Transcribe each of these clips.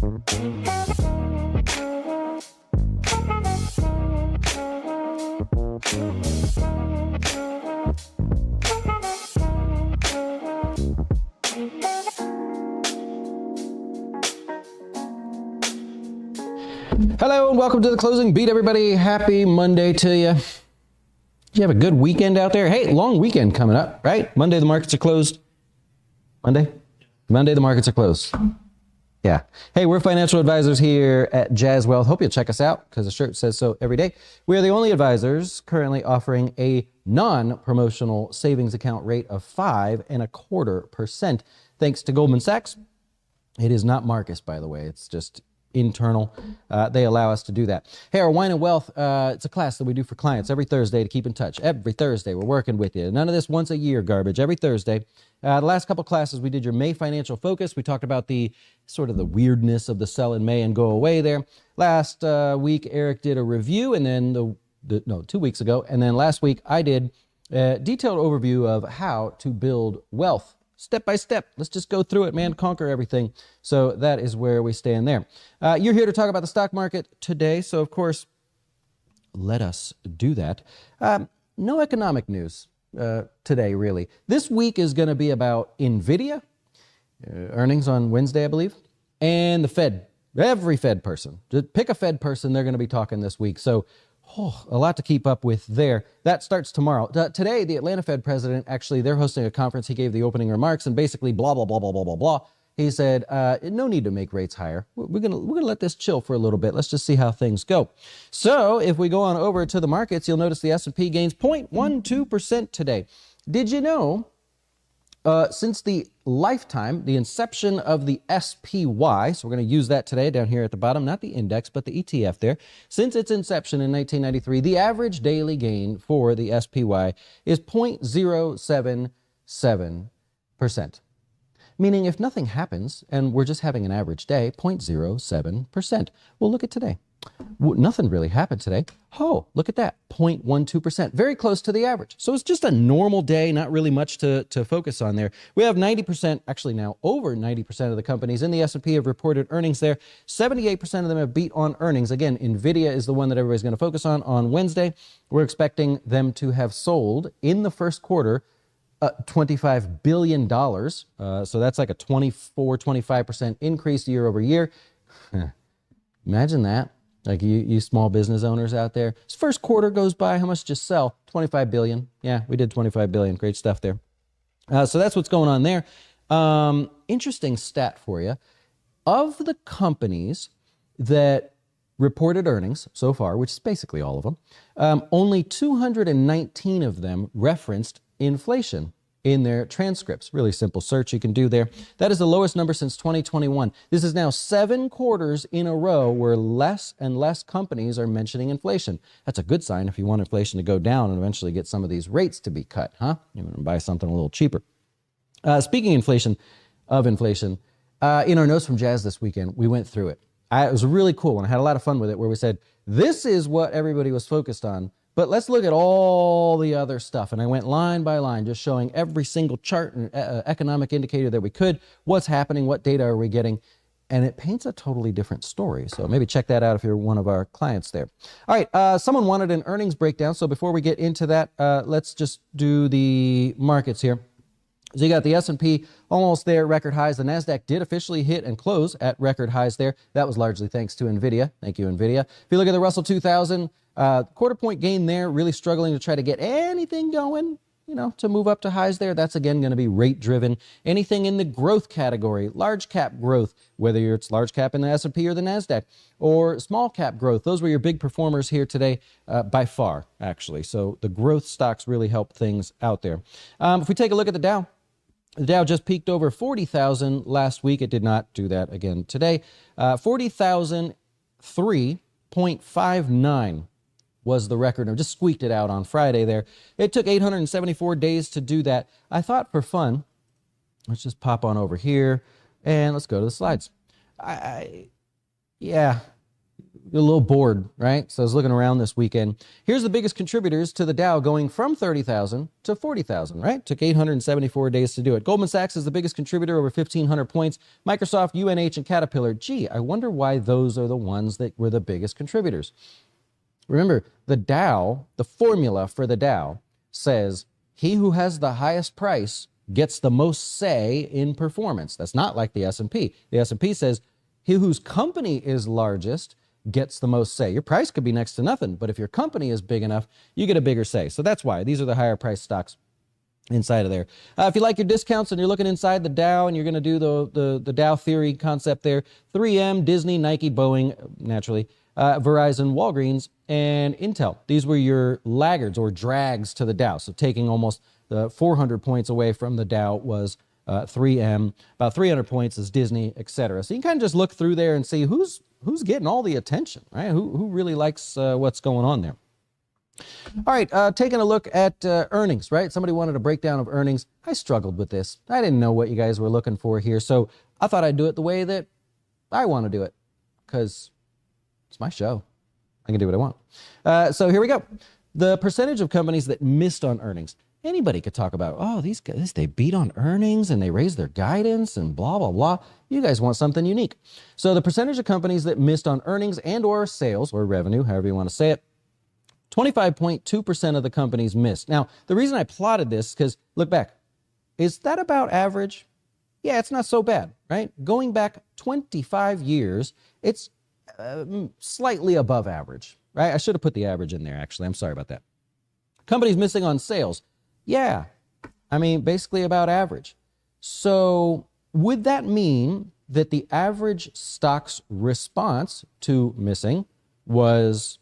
Hello and welcome to the closing beat, everybody. Happy Monday to you. Did you have a good weekend out there? Hey, long weekend coming up, right? Monday the markets are closed. Monday the markets are closed. Yeah. Hey, we're financial advisors here at Jazz Wealth. Hope you'll check us out because the shirt says so every day. We are the only advisors currently offering a non-promotional savings account rate of 5.25%. Thanks to Goldman Sachs. It is not Marcus, by the way. It's just internal. They allow us to do that. Hey, our Wine and Wealth, it's a class that we do for clients every Thursday to keep in touch. Every Thursday, we're working with you. None of this once a year garbage. Every Thursday. The last couple classes, we did your May financial focus. We talked about the sort of the weirdness of the sell in May and go away there. Last week, Eric did a review, and then 2 weeks ago. And then last week, I did a detailed overview of how to build wealth. Step by step. Let's just go through it, man. Conquer everything. So that is where we stand there. You're here to talk about the stock market today. So, of course, let us do that. No economic news today, really. This week is going to be about Nvidia, earnings on Wednesday, I believe, and the Fed. Every Fed person. Just pick a Fed person. They're going to be talking this week. So, a lot to keep up with there. That starts tomorrow. Today, the Atlanta Fed president, actually, they're hosting a conference. He gave the opening remarks and basically blah, blah, blah, blah, blah, blah, blah. He said, no need to make rates higher. We're gonna let this chill for a little bit. Let's just see how things go. So if we go on over to the markets, you'll notice the S&P gains 0.12% today. Did you know since the lifetime, the inception of the SPY, so we're going to use that today down here at the bottom, not the index, but the ETF there. Since its inception in 1993, the average daily gain for the SPY is 0.077%. Meaning if nothing happens and we're just having an average day, 0.07%. Well, look at today. Nothing really happened today. Oh, look at that, 0.12%, very close to the average. So it's just a normal day, not really much to focus on there. We have 90%, actually now over 90% of the companies in the S&P have reported earnings there. 78% of them have beat on earnings. Again, Nvidia is the one that everybody's going to focus on Wednesday. We're expecting them to have sold in the first quarter $25 billion. So that's like a 25% increase year over year. Imagine that. Like you small business owners out there. This first quarter goes by, how much just sell? 25 billion. Yeah, we did 25 billion. Great stuff there. So that's what's going on there. Interesting stat for you. Of the companies that reported earnings so far, which is basically all of them, only 219 of them referenced inflation in their transcripts. Really simple search you can do there. That is the lowest number since 2021. This is now 7 quarters in a row where less and less companies are mentioning inflation. That's a good sign if you want inflation to go down and eventually get some of these rates to be cut, huh? You want to buy something a little cheaper. Speaking of inflation, in our notes from Jazz this weekend, we went through it. It was really cool and I had a lot of fun with it where we said, this is what everybody was focused on, but let's look at all the other stuff. And I went line by line, just showing every single chart and economic indicator that we could, what's happening, what data are we getting, and it paints a totally different story. So maybe check that out if you're one of our clients there. All right, someone wanted an earnings breakdown. So before we get into that, let's just do the markets here. So you got the S&P almost there, record highs. The Nasdaq did officially hit and close at record highs there. That was largely thanks to Nvidia. Thank you, Nvidia. If you look at the Russell 2000, quarter point gain there, really struggling to try to get anything going, to move up to highs there. That's again going to be rate driven. Anything in the growth category, large cap growth, whether it's large cap in the S&P or the Nasdaq, or small cap growth, those were your big performers here today by far, actually. So the growth stocks really help things out there. If we take a look at the Dow, the Dow just peaked over 40,000 last week. It did not do that again today. 40,003.59 was the record. I just squeaked it out on Friday there. It took 874 days to do that. I thought for fun, let's just pop on over here and let's go to the slides. Yeah, a little bored, right? So I was looking around this weekend. Here's the biggest contributors to the Dow going from 30,000 to 40,000, right? Took 874 days to do it. Goldman Sachs is the biggest contributor, over 1,500 points. Microsoft, UNH, and Caterpillar. Gee, I wonder why those are the ones that were the biggest contributors. Remember, the Dow, the formula for the Dow says he who has the highest price gets the most say in performance. That's not like the S&P. The S&P says he whose company is largest gets the most say. Your price could be next to nothing, but if your company is big enough, you get a bigger say. So that's why these are the higher price stocks inside of there. If you like your discounts and you're looking inside the Dow and you're going to do the Dow theory concept there, 3M, Disney, Nike, Boeing, naturally, Verizon, Walgreens, and Intel. These were your laggards or drags to the Dow. So taking almost 400 points away from the Dow was 3M. About 300 points is Disney, etc. So you can kind of just look through there and see who's getting all the attention, right? Who really likes what's going on there. All right, taking a look at earnings, right? Somebody wanted a breakdown of earnings. I struggled with this. I didn't know what you guys were looking for here, so I thought I'd do it the way that I want to do it, because it's my show. I can do what I want. So here we go. The percentage of companies that missed on earnings. Anybody could talk about, oh, these guys, they beat on earnings and they raised their guidance and blah, blah, blah. You guys want something unique. So the percentage of companies that missed on earnings and or sales or revenue, however you want to say it, 25.2% of the companies missed. Now, the reason I plotted this is because, look back, is that about average? Yeah, it's not so bad, right? Going back 25 years, it's slightly above average, right? I should have put the average in there, actually. I'm sorry about that. Companies missing on sales. Yeah, I mean, basically about average. So would that mean that the average stock's response to missing was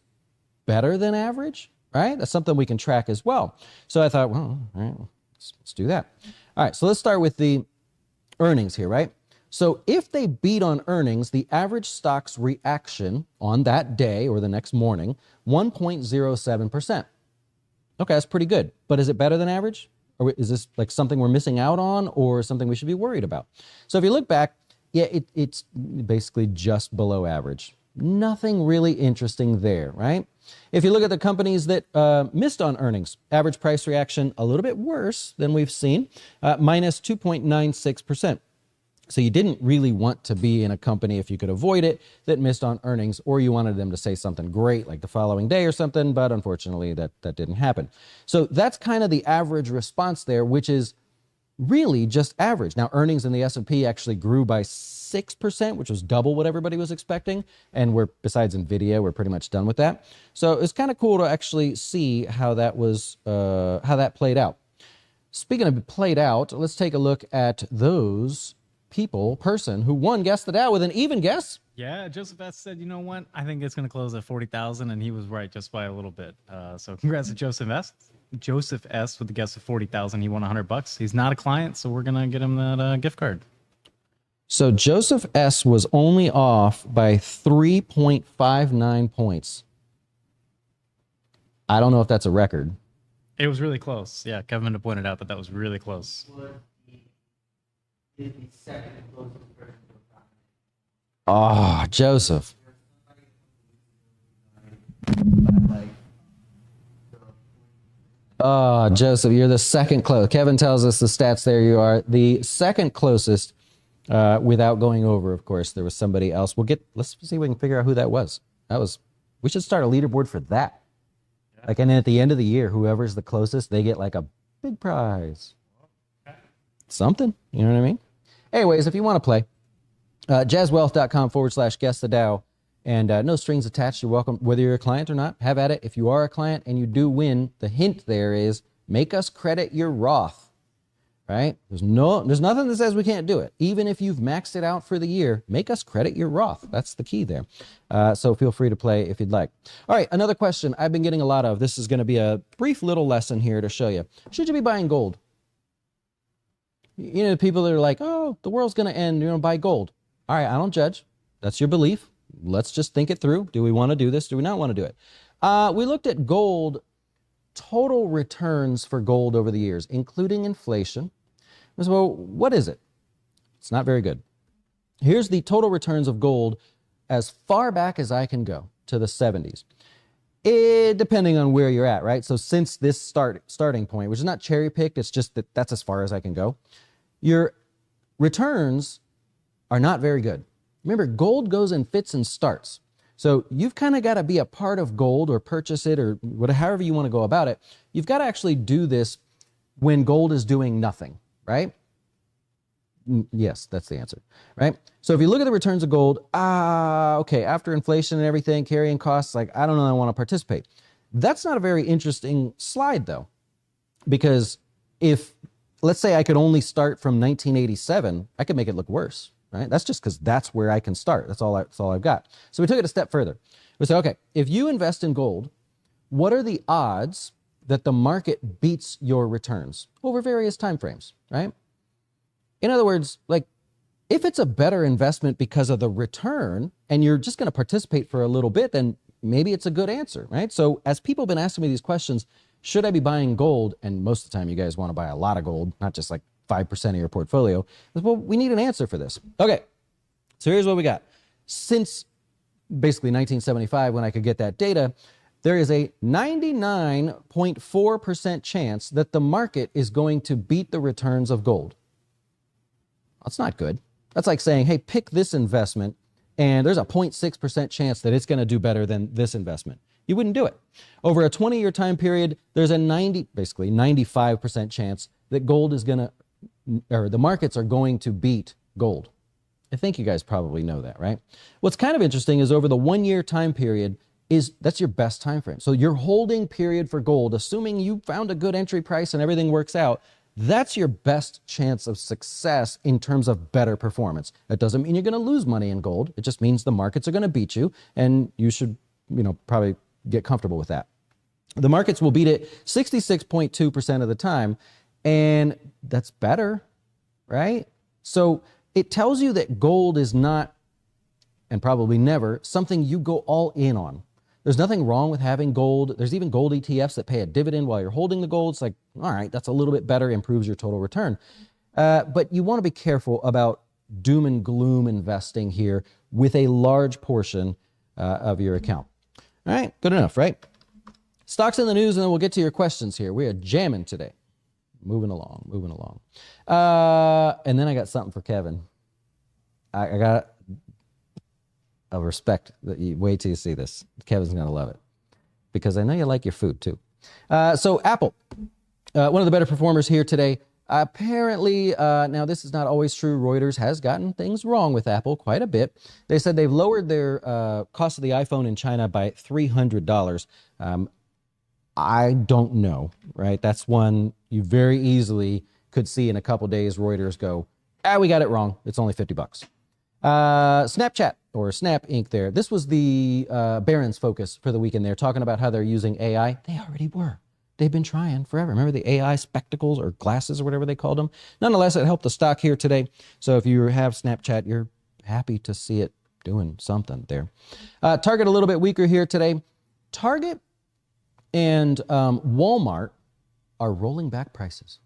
better than average, right? That's something we can track as well. So I thought, well, all right, let's do that. All right, so let's start with the earnings here, right? So if they beat on earnings, the average stock's reaction on that day or the next morning, 1.07%. Okay, that's pretty good. But is it better than average? Or is this like something we're missing out on or something we should be worried about? So if you look back, yeah, it's basically just below average. Nothing really interesting there, right? If you look at the companies that missed on earnings, average price reaction a little bit worse than we've seen, minus 2.96%. So you didn't really want to be in a company, if you could avoid it, that missed on earnings, or you wanted them to say something great like the following day or something, but unfortunately that didn't happen. So that's kind of the average response there, which is really just average. Now, earnings in the S&P actually grew by 6%, which was double what everybody was expecting, and besides Nvidia, we're pretty much done with that. So it's kind of cool to actually see how that was, how that played out. Speaking of played out, let's take a look at those person who won Guess the Dow with an even guess. Yeah, Joseph S. said, you know what? I think it's going to close at 40,000, and he was right just by a little bit. So congrats to Joseph S. Joseph S. with the guess of 40,000. He won $100. He's not a client, so we're going to get him that gift card. So Joseph S. was only off by 3.59 points. I don't know if that's a record. It was really close. Yeah, Kevin pointed out that was really close. Oh, Joseph. Oh, Joseph, you're the second closest. Kevin tells us the stats there. You are the second closest without going over, of course. There was somebody else. Let's see if we can figure out who that was. We should start a leaderboard for that. Yeah. Like, and then at the end of the year, whoever's the closest, they get like a big prize. Something, you know what I mean? Anyways, if you want to play, jazzwealth.com/guess the Dow, and no strings attached. You're welcome, whether you're a client or not. Have at it. If you are a client and you do win, the hint there is make us credit your Roth, right? There's nothing that says we can't do it. Even if you've maxed it out for the year, make us credit your Roth. That's the key there. So feel free to play if you'd like. All right, another question I've been getting a lot of. This is going to be a brief little lesson here to show you. Should you be buying gold? You know, the people that are like, oh, the world's going to end, buy gold. All right, I don't judge. That's your belief. Let's just think it through. Do we want to do this? Do we not want to do it? We looked at gold, total returns for gold over the years, including inflation. So, well, what is it? It's not very good. Here's the total returns of gold as far back as I can go. to the 70s. Depending on where you're at, right? So since this starting point, which is not cherry picked, it's just that that's as far as I can go, your returns are not very good. Remember, gold goes in fits and starts. So you've kind of got to be a part of gold or purchase it or whatever, however you want to go about it. You've got to actually do this when gold is doing nothing, right? Yes, that's the answer, right? So if you look at the returns of gold, okay, after inflation and everything, carrying costs, like, I don't know, I want to participate. That's not a very interesting slide, though, because if, let's say I could only start from 1987, I could make it look worse, right? That's just because that's where I can start. That's all I've got. So we took it a step further. We said, okay, if you invest in gold, what are the odds that the market beats your returns over various time frames, right? In other words, like, if it's a better investment because of the return and you're just going to participate for a little bit, then maybe it's a good answer, right? So as people have been asking me these questions, should I be buying gold? And most of the time you guys want to buy a lot of gold, not just like 5% of your portfolio. Well, we need an answer for this. Okay, so here's what we got. Since basically 1975, when I could get that data, there is a 99.4% chance that the market is going to beat the returns of gold. That's not good. That's like saying, hey, pick this investment, and there's a 0.6% chance that it's going to do better than this investment. You wouldn't do it. Over a 20-year time period, there's a 95% chance that gold is going to, or the markets are going to beat gold. I think you guys probably know that, right? What's kind of interesting is over the 1-year time period, that's your best time frame. So your holding period for gold, assuming you found a good entry price and everything works out, that's your best chance of success in terms of better performance. That doesn't mean you're going to lose money in gold. It just means the markets are going to beat you, and you should, probably get comfortable with that. The markets will beat it 66.2% of the time, and that's better, right? So it tells you that gold is not, and probably never, something you go all in on. There's nothing wrong with having gold. There's even gold ETFs that pay a dividend while you're holding the gold. It's like, all right, that's a little bit better, improves your total return. But you want to be careful about doom and gloom investing here with a large portion of your account. All right, good enough, right? Stocks in the news, and then we'll get to your questions here. We are jamming today. Moving along. And then I got something for Kevin. I got a respect. Wait till you see this. Kevin's going to love it because I know you like your food too. So Apple, one of the better performers here today. Apparently, now this is not always true. Reuters has gotten things wrong with Apple quite a bit. They said they've lowered their cost of the iPhone in China by $300. I don't know, right? That's one you very easily could see in a couple days. Reuters go, we got it wrong. It's only $50. Snapchat or Snap Inc. there. This was the Barron's focus for the weekend. They're talking about how they're using AI. They already were. They've been trying forever. Remember the AI spectacles or glasses or whatever they called them? Nonetheless, it helped the stock here today. So if you have Snapchat, you're happy to see it doing something there. Target a little bit weaker here today. Target and Walmart are rolling back prices.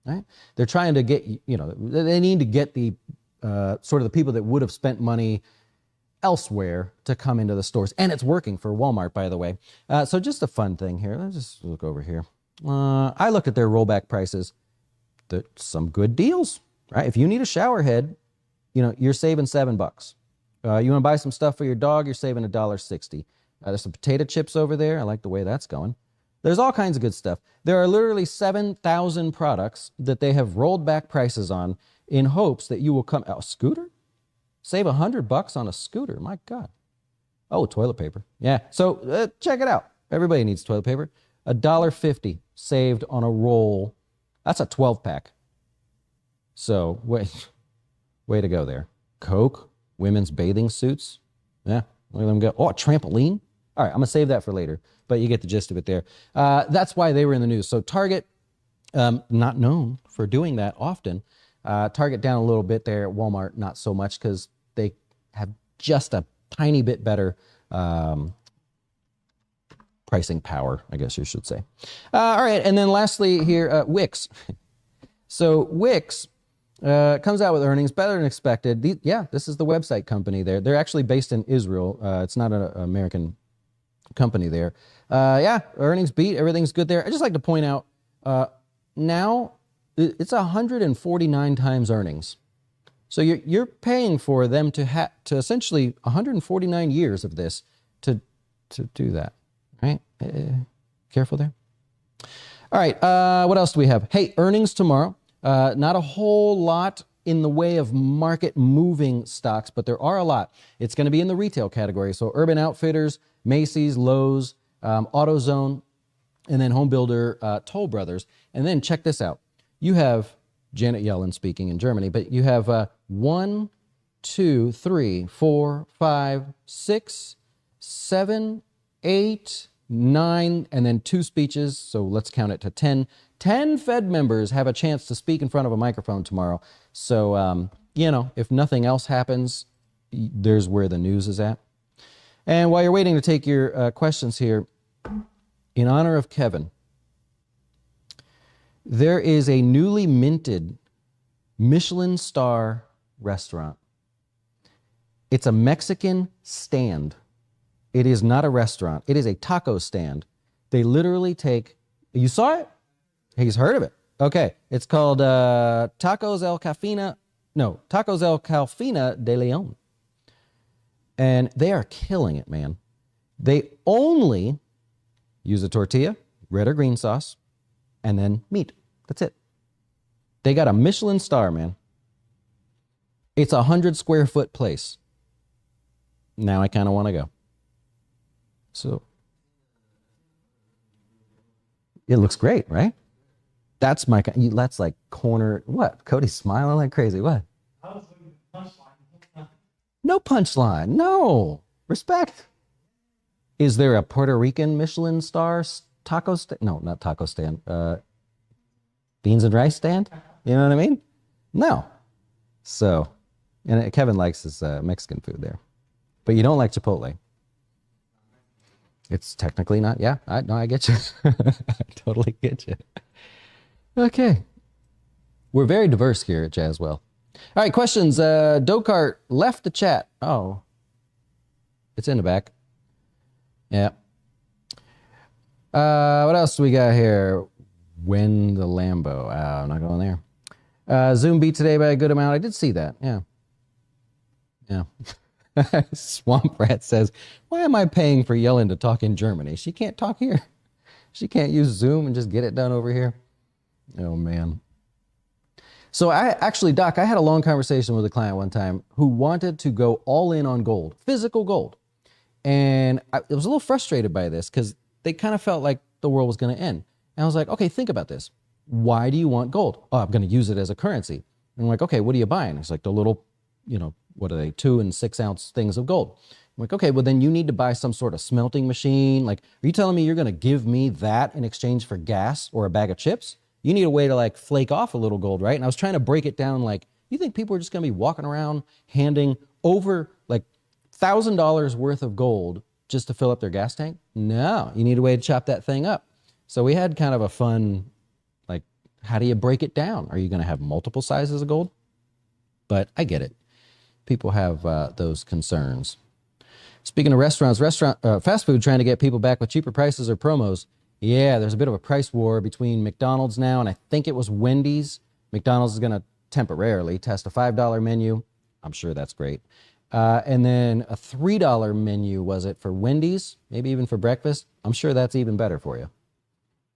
Right? They're trying to get, they need to get the sort of the people that would have spent money elsewhere to come into the stores. And it's working for Walmart, by the way. So just a fun thing here. Let's just look over here. I looked at their rollback prices. There's some good deals, right? If you need a shower head, you're saving $7. You want to buy some stuff for your dog, you're saving $1.60. There's some potato chips over there. I like the way that's going. There's all kinds of good stuff. There are literally 7,000 products that they have rolled back prices on in hopes that you will come. A scooter? Save $100 on a scooter. My God. Oh, toilet paper. Yeah. So check it out. Everybody needs toilet paper. $1.50 saved on a roll. That's a 12-pack. So way to go there. Coke, women's bathing suits. Yeah. Look at them go. Oh, a trampoline. All right. I'm going to save that for later, but you get the gist of it there. That's why they were in the news. So Target, not known for doing that often. Target down a little bit there. Walmart, not so much because they have just a tiny bit better pricing power, I guess you should say. All right, and then lastly here, Wix. So Wix comes out with earnings better than expected. This is the website company there. They're actually based in Israel. It's not an American company there. Yeah, earnings beat. Everything's good there. I just like to point out now it's 149 times earnings. So you're paying for them to essentially 149 years of this to do that, right? Careful there. All right, what else do we have? Hey, earnings tomorrow. Not a whole lot in the way of market moving stocks, but there are a lot. It's going to be in the retail category. So Urban Outfitters, Macy's, Lowe's, AutoZone, and then Home Builder, Toll Brothers. And then check this out. You have Janet Yellen speaking in Germany, but you have 1, 2, 3, 4, 5, 6, 7, 8, 9, and then 2 speeches. So let's count it to 10. 10 Fed members have a chance to speak in front of a microphone tomorrow. So, you know, if nothing else happens, there's where the news is at. And while you're waiting to take your questions here, in honor of Kevin, there is a newly minted Michelin star restaurant. It's a Mexican stand. It is not a restaurant. It is a taco stand. They literally take, you saw it? He's heard of it. Okay. It's called Tacos El Calfina de Leon. And they are killing it, man. They only use a tortilla, red or green sauce, and then meat. That's it. They got a Michelin star, man. It's a 100 square foot place. Now I kind of want to go. So it looks great, right? That's my, that's like corner, what? Cody's smiling like crazy. What? No punchline. No. Respect. Is there a Puerto Rican Michelin star taco stand? No, not taco stand. Beans and rice stand? You know what I mean? No. So, and Kevin likes his Mexican food there. But you don't like Chipotle. It's technically not. Yeah, I get you. I totally get you. Okay. We're very diverse here at Jazzwell. All right, questions. Dokart left the chat. Oh, it's in the back. Yeah. What else do we got here? Win the Lambo. I'm not going there. Zoom beat today by a good amount. I did see that. Yeah. Yeah. Swamp Rat says, why am I paying for Yellen to talk in Germany? She can't talk here. She can't use Zoom and just get it done over here. Oh, man. So Doc, I had a long conversation with a client one time who wanted to go all in on gold, physical gold. And I was a little frustrated by this because they kind of felt like the world was going to end. And I was like, okay, think about this. Why do you want gold? Oh, I'm going to use it as a currency. And I'm like, okay, what are you buying? It's like the little, you know, what are they, 2 and 6 ounce things of gold. I'm like, okay, well then you need to buy some sort of smelting machine. Like, are you telling me you're going to give me that in exchange for gas or a bag of chips? You need a way to like flake off a little gold, right? And I was trying to break it down like, you think people are just going to be walking around handing over like $1,000 worth of gold just to fill up their gas tank? No, you need a way to chop that thing up. So we had kind of a fun, like, how do you break it down? Are you going to have multiple sizes of gold? But I get it. People have those concerns. Speaking of restaurants, fast food trying to get people back with cheaper prices or promos. Yeah, there's a bit of a price war between McDonald's now, and I think it was Wendy's. McDonald's is going to temporarily test a $5 menu. I'm sure that's great. And then a $3 menu, was it, for Wendy's? Maybe even for breakfast? I'm sure that's even better for you.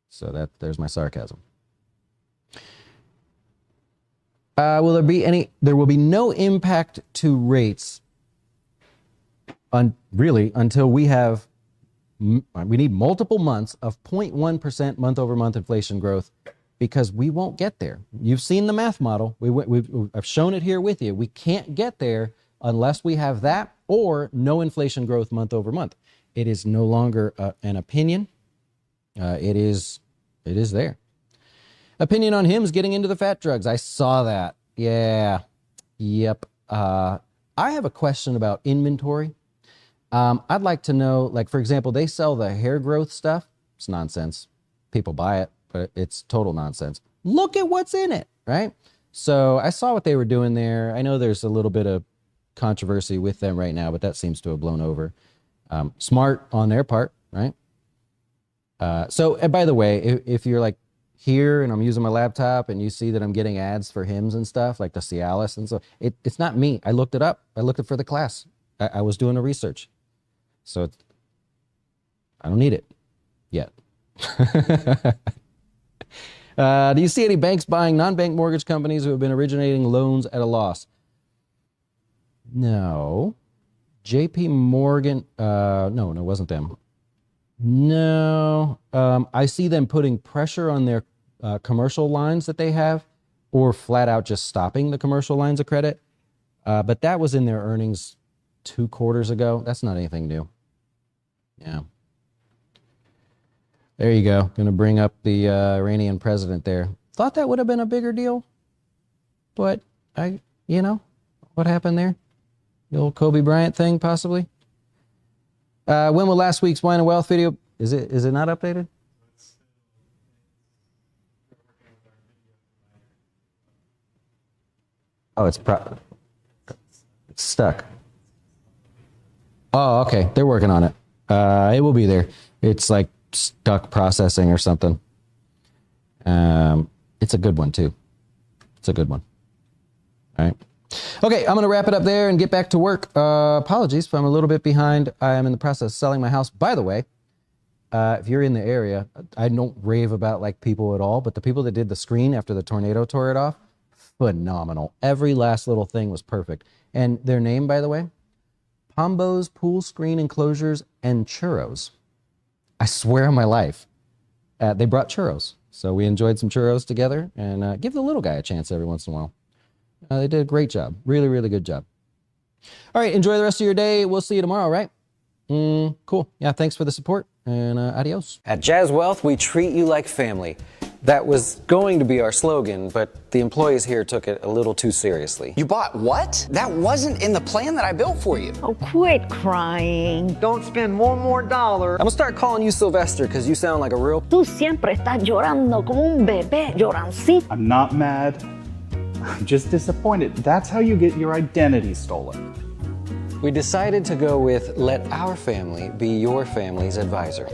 So there's my sarcasm. Will there be any? There will be no impact to rates really until we have, we need multiple months of 0.1% month over month inflation growth, because we won't get there. You've seen the math model. I've shown it here with you. We can't get there unless we have that or no inflation growth month over month. It is no longer an opinion. It is there. Opinion on Hims getting into the fat drugs. I saw that. Yeah. Yep. I have a question about inventory. I'd like to know, like, for example, they sell the hair growth stuff. It's nonsense. People buy it, but it's total nonsense. Look at what's in it, right? So I saw what they were doing there. I know there's a little bit of controversy with them right now, but that seems to have blown over. Smart on their part. right? And by the way, if you're like here and I'm using my laptop and you see that I'm getting ads for hymns and stuff like the Cialis and so, it's not me. I looked it up. I looked it for the class. I was doing the research. So I don't need it yet. Do you see any banks buying non-bank mortgage companies who have been originating loans at a loss? No. JP Morgan, no, it wasn't them. No, I see them putting pressure on their commercial lines that they have, or flat out just stopping the commercial lines of credit. But that was in their earnings 2 quarters ago. That's not anything new. Yeah. There you go. Going to bring up the Iranian president there. Thought that would have been a bigger deal. But what happened there? The old Kobe Bryant thing, possibly. When will last week's Wine and Wealth video? Is it not updated? Oh, it's stuck. Oh, okay. They're working on it. It will be there. It's like stuck processing or something. It's a good one too. It's a good one. All right. Okay, I'm going to wrap it up there and get back to work. Apologies if I'm a little bit behind. I am in the process of selling my house. By the way, if you're in the area, I don't rave about like people at all, but the people that did the screen after the tornado tore it off, phenomenal. Every last little thing was perfect. And their name, by the way, Pombo's Pool Screen Enclosures and Churros. I swear on my life. They brought churros. So we enjoyed some churros together, and give the little guy a chance every once in a while. They did a great job. Really, really good job. All right, enjoy the rest of your day. We'll see you tomorrow, right? Cool. Yeah, thanks for the support, and adios. At Jazz Wealth, we treat you like family. That was going to be our slogan, but the employees here took it a little too seriously. You bought what? That wasn't in the plan that I built for you. Oh, quit crying. Don't spend one more dollar. I'm gonna start calling you Sylvester because you sound like a real... Tú siempre estás llorando como un bebé, llorancito. I'm not mad. I'm just disappointed. That's how you get your identity stolen. We decided to go with let our family be your family's advisor.